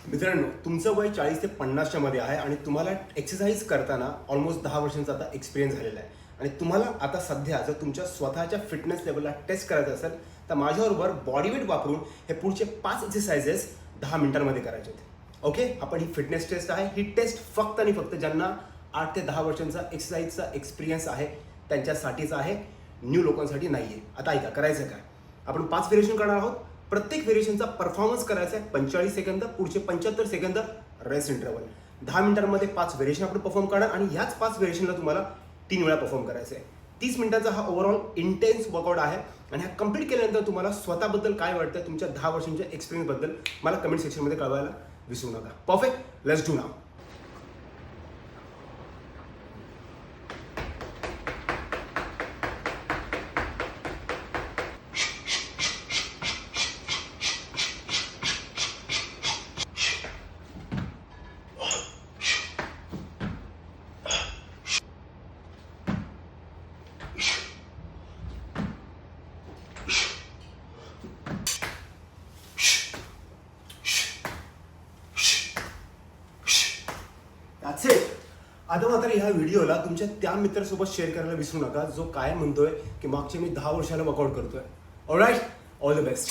मित्रांनो, तुमचं वय 40 ते 50च्या मध्ये आहे आणि तुम्हाला एक्सरसाइज करताना ऑलमोस्ट 10 वर्षांचा आता एक्सपिरियन्स झालेला आहे आणि तुम्हाला आता सध्या जर तुमच्या स्वतःच्या फिटनेस लेवलला टेस्ट करायचं असेल तर माझ्याबरोबर बॉडीवेट वापरून हे पुढचे 5 एक्सरसाइजेस 10 मिनिटांमध्ये करायचे आहेत. ओके, आपण ही फिटनेस टेस्ट आहे. ही टेस्ट फक्त आणि फक्त ज्यांना 8 ते 10 वर्षांचा एक्सरसाइजचा एक्सपिरियन्स आहे त्यांच्यासाठीच आहे, न्यू लोकांसाठी नाही आहे. आता ऐका, करायचं काय, आपण 5 व्हेरिएशन करणार आहोत. प्रत्येक व्हेरिएशनचा परफॉर्मन्स करायचा आहे 45 सेकंद, पुढचे 75 सेकंद रेस्ट इंटरवल. 10 मिनिटांमध्ये 5 व्हेरिएशन आपण परफॉर्म करणार आणि ह्याच 5 व्हेरिएशनला तुम्हाला 3 वेळा परफॉर्म करायचं आहे. 30 मिनिटांचा हा ओव्हरऑल इंटेन्स वर्कआउट आहे आणि हा कंप्लीट केल्यानंतर तुम्हाला स्वतःबद्दल काय वाटतं, तुमच्या 10 वर्षांच्या एक्सपिरियन्सबद्दल मला कमेंट सेक्शनमध्ये कळवायला विसरू नका. Perfect, let's do now. That's it. आता मात्र ह्या व्हिडिओला तुमच्या त्या मित्रासोबत शेअर करायला विसरू नका जो काय म्हणतोय की मागचे मी 10 वर्षाला वर्कआउट करतोय. All right, all the best.